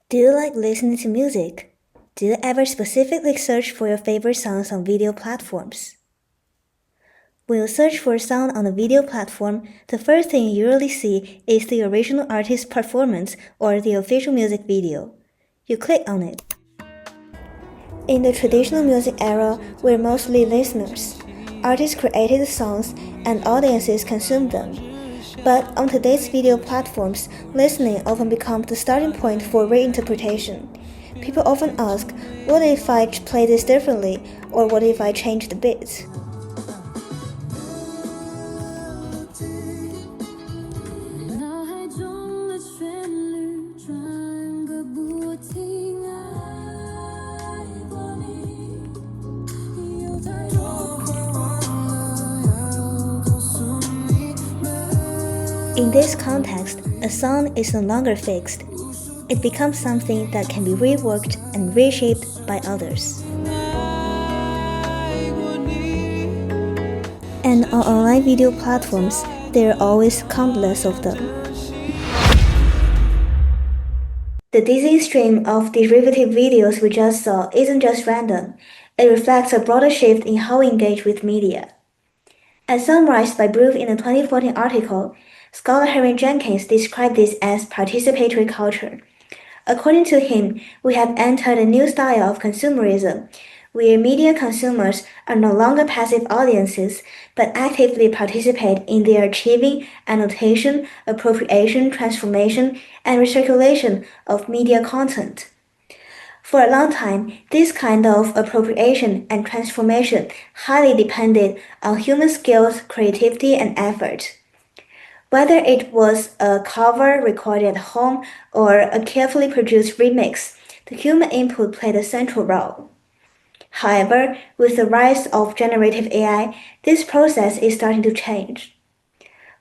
Do you like listening to music? Do you ever specifically search for your favorite songs on video platforms? When you search for a song on a video platform, the first thing you usually see is the original artist's performance or the official music video. You click on it. In the traditional music era, we're mostly listeners. Artists created the songs and audiences consumed them. But on today's video platforms, listening often becomes the starting point for reinterpretation. People often ask, what if I play this differently, or what if I change the beats? In this context, a song is no longer fixed. It becomes something that can be reworked and reshaped by others. And on online video platforms, there are always countless of them. The dizzying stream of derivative videos we just saw isn't just random. It reflects a broader shift in how we engage with media. As summarized by Bruce in a 2014 article, scholar Henry Jenkins described this as participatory culture. According to him, we have entered a new style of consumerism, where media consumers are no longer passive audiences, but actively participate in their achieving, annotation, appropriation, transformation, and recirculation of media content. For a long time, this kind of appropriation and transformation highly depended on human skills, creativity, and effort. Whether it was a cover recorded at home or a carefully produced remix, the human input played a central role. However, with the rise of generative AI, this process is starting to change.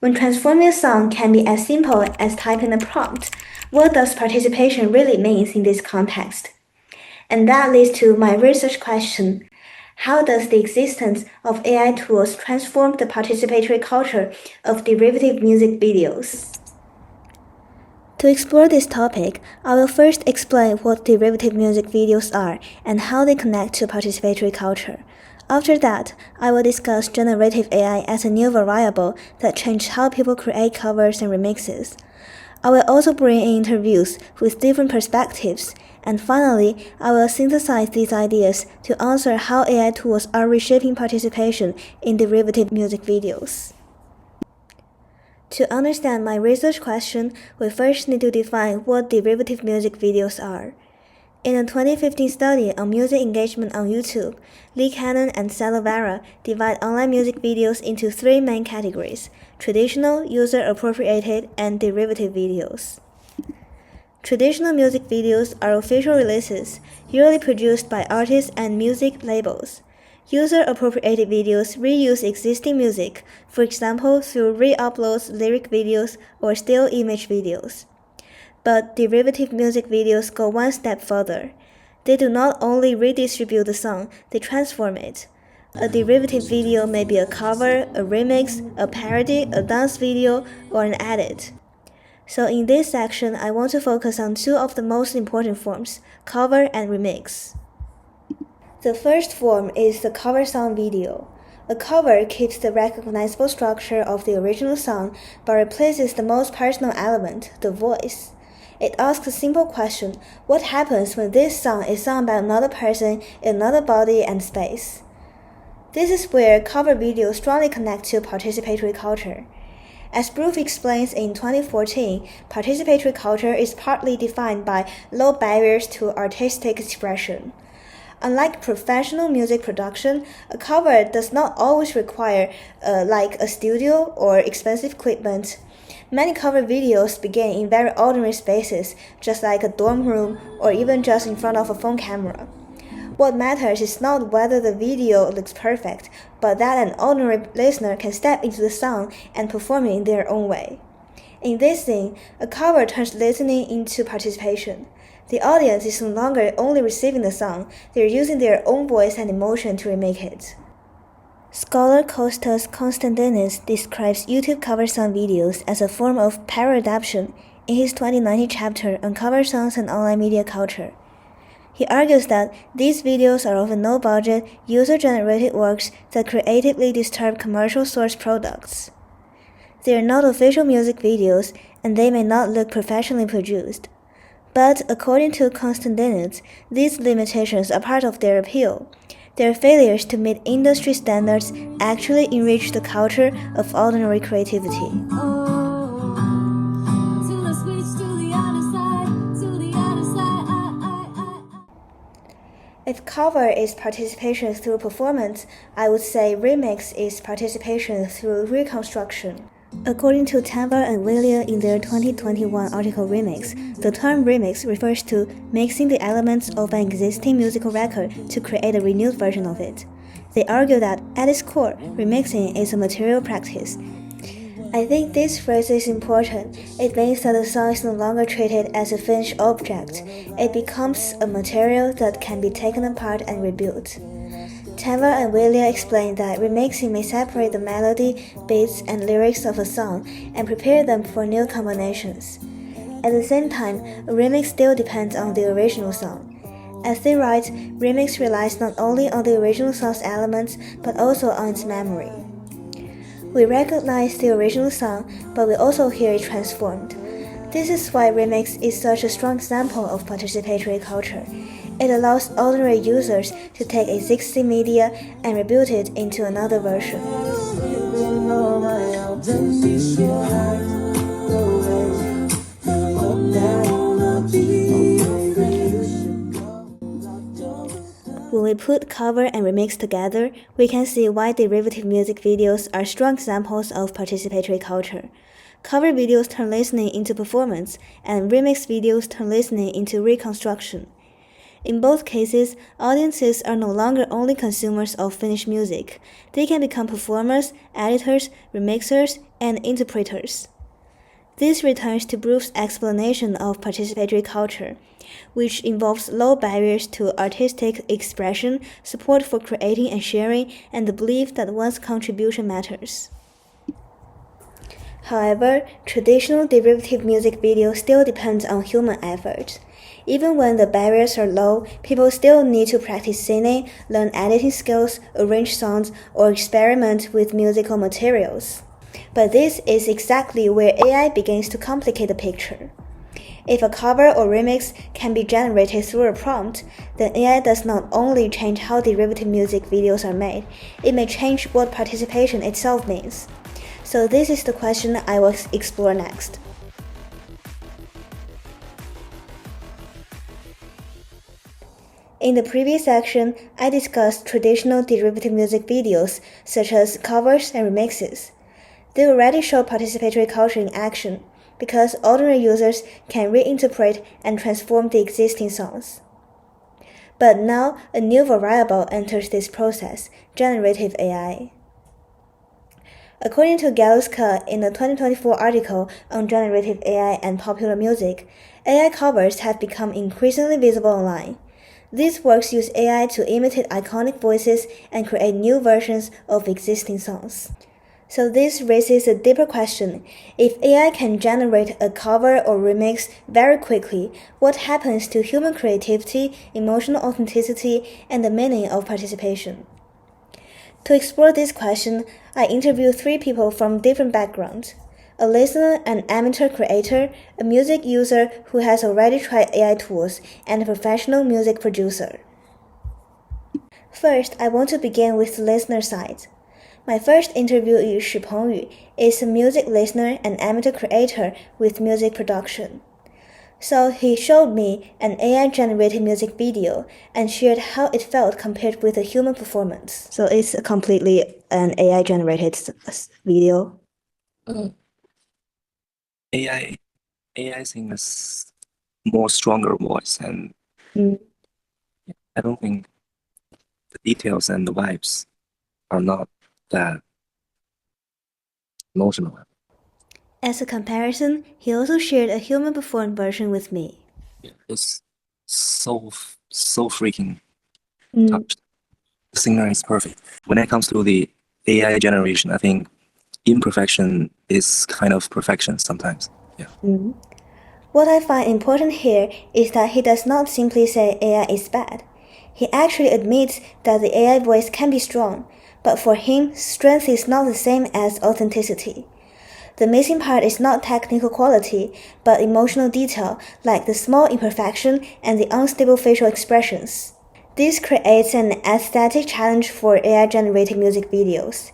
When transforming a song can be as simple as typing a prompt, what does participation really mean in this context? And that leads to my research question. How does the existence of AI tools transform the participatory culture of derivative music videos? To explore this topic, I will first explain what derivative music videos are and how they connect to participatory culture. After that, I will discuss generative AI as a new variable that changes how people create covers and remixes. I will also bring in interviews with different perspectives, and finally, I will synthesize these ideas to answer how AI tools are reshaping participation in derivative music videos. To understand my research question, we first need to define what derivative music videos are. In a 2015 study on music engagement on YouTube, Lee Cannon and Salovera divide online music videos into three main categories: traditional, user-appropriated, and derivative videos. Traditional music videos are official releases, usually produced by artists and music labels. User-appropriated videos reuse existing music, for example through re-uploads, lyric videos, or still image videos. But derivative music videos go one step further. They do not only redistribute the song, they transform it. A derivative video may be a cover, a remix, a parody, a dance video, or an edit. So in this section, I want to focus on two of the most important forms, cover and remix. The first form is the cover song video. A cover keeps the recognizable structure of the original song, but replaces the most personal element, the voice. It asks a simple question: what happens when this song is sung by another person in another body and space? This is where cover videos strongly connect to participatory culture. As Bruce explains in 2014, participatory culture is partly defined by low barriers to artistic expression. Unlike professional music production, a cover does not always require like a studio or expensive equipment. Many cover videos begin in very ordinary spaces, just like a dorm room or even just in front of a phone camera. What matters is not whether the video looks perfect, but that an ordinary listener can step into the song and perform it in their own way. In this scene, a cover turns listening into participation. The audience is no longer only receiving the song, they are using their own voice and emotion to remake it. Scholar Kostas Konstantinis describes YouTube cover song videos as a form of parody adaptation in his 2019 chapter on cover songs and online media culture. He argues that these videos are often no-budget, user-generated works that creatively disturb commercial source products. They are not official music videos, and they may not look professionally produced. But according to Constantinus, these limitations are part of their appeal. Their failures to meet industry standards actually enrich the culture of ordinary creativity. If cover is participation through performance, I would say remix is participation through reconstruction. According to Tanvar and Willia in their 2021 article Remix, the term remix refers to mixing the elements of an existing musical record to create a renewed version of it. They argue that, at its core, remixing is a material practice. I think this phrase is important. It means that the song is no longer treated as a finished object. It becomes a material that can be taken apart and rebuilt. Tanvar and Willia explain that remixing may separate the melody, beats, and lyrics of a song and prepare them for new combinations. At the same time, a remix still depends on the original song. As they write, remix relies not only on the original song's elements but also on its memory. We recognize the original song, but we also hear it transformed. This is why remix is such a strong example of participatory culture. It allows ordinary users to take existing media and rebuild it into another version. When we put cover and remix together, we can see why derivative music videos are strong examples of participatory culture. Cover videos turn listening into performance, and remix videos turn listening into reconstruction. In both cases, audiences are no longer only consumers of finished music. They can become performers, editors, remixers, and interpreters. This returns to Bruce's explanation of participatory culture, which involves low barriers to artistic expression, support for creating and sharing, and the belief that one's contribution matters. However, traditional derivative music video still depends on human effort. Even when the barriers are low, people still need to practice singing, learn editing skills, arrange songs, or experiment with musical materials. But this is exactly where AI begins to complicate the picture. If a cover or remix can be generated through a prompt, then AI does not only change how derivative music videos are made, it may change what participation itself means. So this is the question I will explore next. In the previous section, I discussed traditional derivative music videos, such as covers and remixes. They already show participatory culture in action, because ordinary users can reinterpret and transform the existing songs. But now, a new variable enters this process, generative AI. According to Galuska in the 2024 article on generative AI and popular music, AI covers have become increasingly visible online. These works use AI to imitate iconic voices and create new versions of existing songs. So this raises a deeper question. If AI can generate a cover or remix very quickly, what happens to human creativity, emotional authenticity, and the meaning of participation? To explore this question, I interviewed 3 people from different backgrounds: a listener, an amateur creator, a music user who has already tried AI tools, and a professional music producer. First, I want to begin with the listener side. My first interviewee, Shi Pengyu, is a music listener and amateur creator with music production. So he showed me an AI-generated music video and shared how it felt compared with a human performance. So it's completely an AI-generated video. AI sings more stronger voice, and I don't think the details and the vibes are not that emotional. As a comparison, he also shared a human-performed version with me. It's so freaking touched. The singer is perfect. When it comes to the AI generation, I think imperfection is kind of perfection sometimes. Yeah. What I find important here is that he does not simply say AI is bad. He actually admits that the AI voice can be strong, but for him, strength is not the same as authenticity. The missing part is not technical quality, but emotional detail, like the small imperfection and the unstable facial expressions. This creates an aesthetic challenge for AI-generated music videos.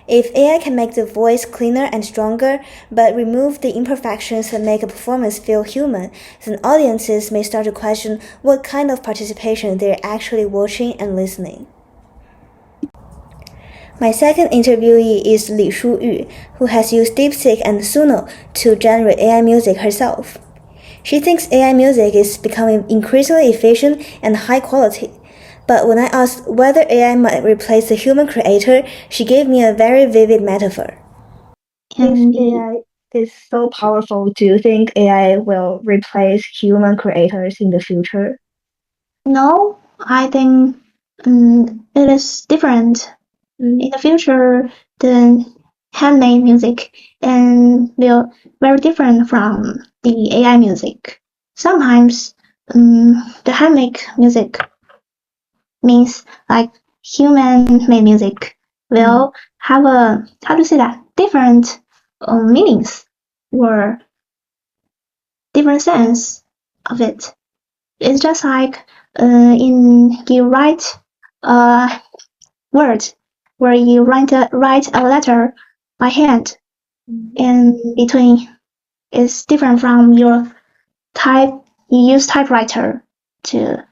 If AI can make the voice cleaner and stronger, but remove the imperfections that make a performance feel human, then audiences may start to question what kind of participation they're actually watching and listening. My second interviewee is Li Shuyu, who has used DeepSeek and Suno to generate AI music herself. She thinks AI music is becoming increasingly efficient and high quality. But when I asked whether AI might replace the human creator, she gave me a very vivid metaphor. Since AI is so powerful, do you think AI will replace human creators in the future? No, I think it is different. In the future, the handmade music will very different from the AI music. Sometimes the handmade music means like human-made music will have a how to say that different meanings or different sense of it. It's just like in you write a word where you write a letter by hand, and between is different from your type. You use typewriter to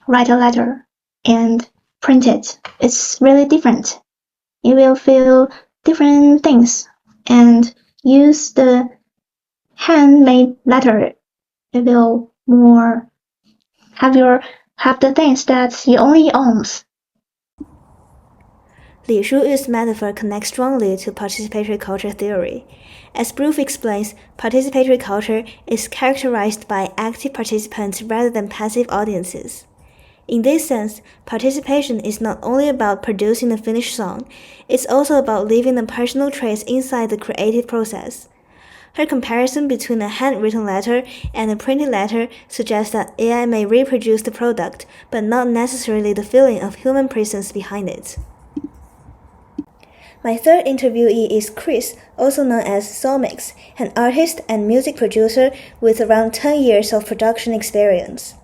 write a letter and print it. It's really different. You will feel different things and use the handmade letter. It will more have the things that you only owns. Li Shuyu's metaphor connects strongly to participatory culture theory. As Bruce explains, participatory culture is characterized by active participants rather than passive audiences. In this sense, participation is not only about producing a finished song, it's also about leaving a personal trace inside the creative process. Her comparison between a handwritten letter and a printed letter suggests that AI may reproduce the product, but not necessarily the feeling of human presence behind it. My third interviewee is Chris, also known as Soulmix, an artist and music producer with around 10 years of production experience.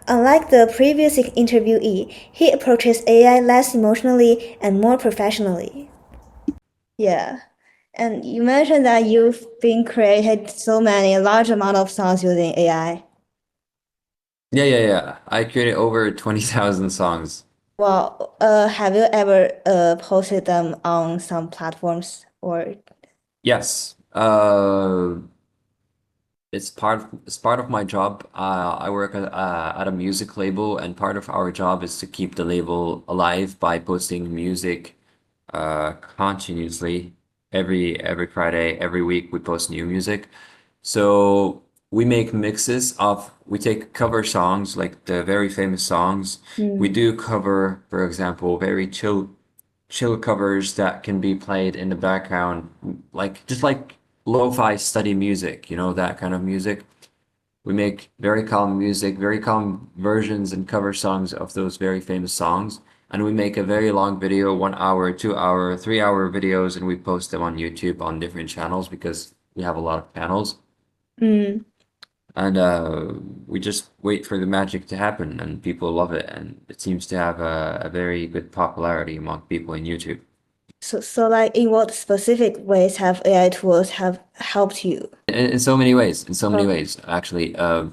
Unlike the previous interviewee, he approaches AI less emotionally and more professionally. Yeah. And you mentioned that you've been created so many large amount of songs using AI. Yeah. I created over 20,000 songs. Well, have you ever posted them on some platforms or? Yes. It's part of my job. I work at a music label, and part of our job is to keep the label alive by posting music continuously. Every Friday, every week we post new music. So we make mixes of we take cover songs like the very famous songs. We do cover, for example, very chill covers that can be played in the background, like just like lo-fi study music, you know, that kind of music. We make very calm music, very calm versions and cover songs of those very famous songs. And we make a very long video, 1 hour, 2 hour, 3 hour videos, and we post them on YouTube on different channels because we have a lot of channels. And we just wait for the magic to happen, and people love it, and it seems to have a very good popularity among people in YouTube. So like in what specific ways have AI tools have helped you? In so many ways, actually. For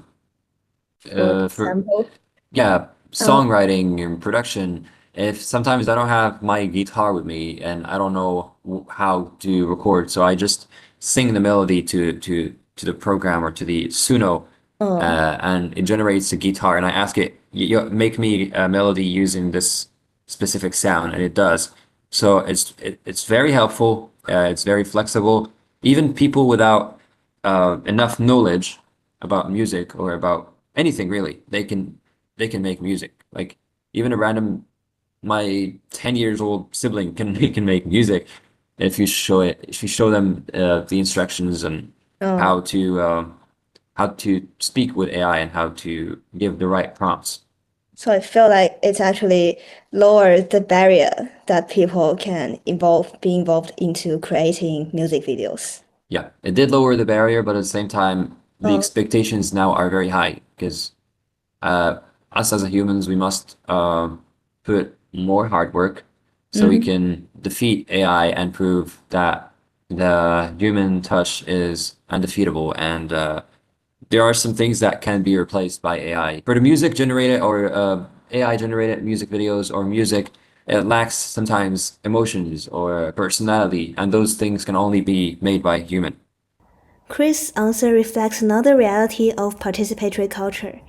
For example? yeah, songwriting and production. If sometimes I don't have my guitar with me and I don't know how to record, so I just sing the melody to the program or to the Suno, and it generates a guitar, and I ask it, make me a melody using this specific sound, and it does. So it's very helpful. It's very flexible. Even people without enough knowledge about music or about anything really, they can make music. Like even a random my 10 years old sibling can make music if you show them the instructions and how to how to speak with AI and how to give the right prompts. So I feel like it's actually lowered the barrier that people can be involved into creating music videos. Yeah, it did lower the barrier, but at the same time, the expectations now are very high because us as humans, we must put more hard work so we can defeat AI and prove that the human touch is undefeatable. And there are some things that can be replaced by AI. For the music generated or AI generated music videos or music, it lacks sometimes emotions or personality, and those things can only be made by a human. Chris' answer reflects another reality of participatory culture.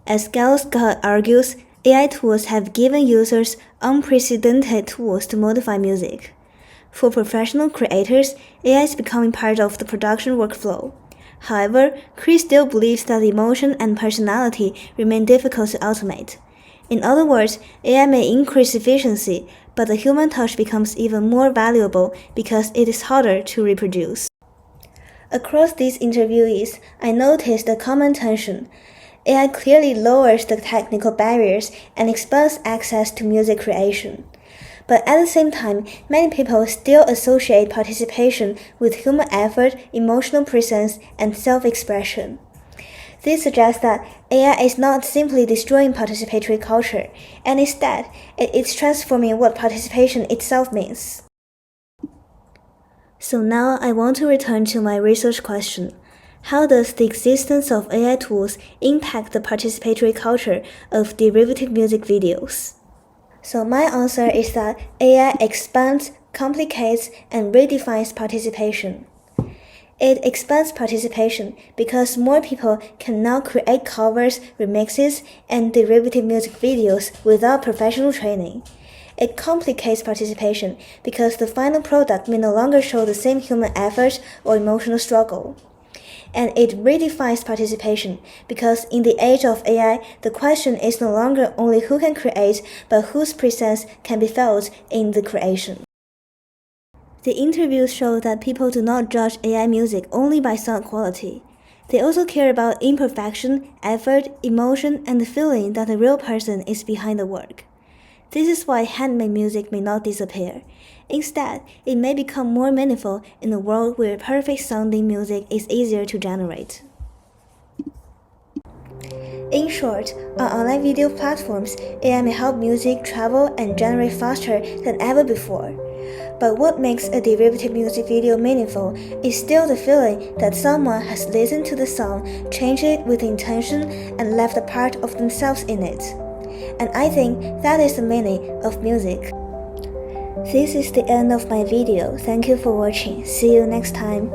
As Gal Scott argues, AI tools have given users unprecedented tools to modify music. For professional creators, AI is becoming part of the production workflow. However, Chris still believes that emotion and personality remain difficult to automate. In other words, AI may increase efficiency, but the human touch becomes even more valuable because it is harder to reproduce. Across these interviewees, I noticed a common tension. AI clearly lowers the technical barriers and expands access to music creation. But at the same time, many people still associate participation with human effort, emotional presence, and self-expression. This suggests that AI is not simply destroying participatory culture, and instead, it's transforming what participation itself means. So now I want to return to my research question. How does the existence of AI tools impact the participatory culture of derivative music videos? So my answer is that AI expands, complicates, and redefines participation. It expands participation because more people can now create covers, remixes, and derivative music videos without professional training. It complicates participation because the final product may no longer show the same human effort or emotional struggle. And it redefines participation because in the age of AI, the question is no longer only who can create, but whose presence can be felt in the creation. The interviews show that people do not judge AI music only by sound quality. They also care about imperfection, effort, emotion, and the feeling that a real person is behind the work. This is why handmade music may not disappear. Instead, it may become more meaningful in a world where perfect-sounding music is easier to generate. In short, on online video platforms, AI may help music travel and generate faster than ever before. But what makes a derivative music video meaningful is still the feeling that someone has listened to the song, changed it with intention, and left a part of themselves in it. And I think that is the meaning of music. This is the end of my video. Thank you for watching. See you next time.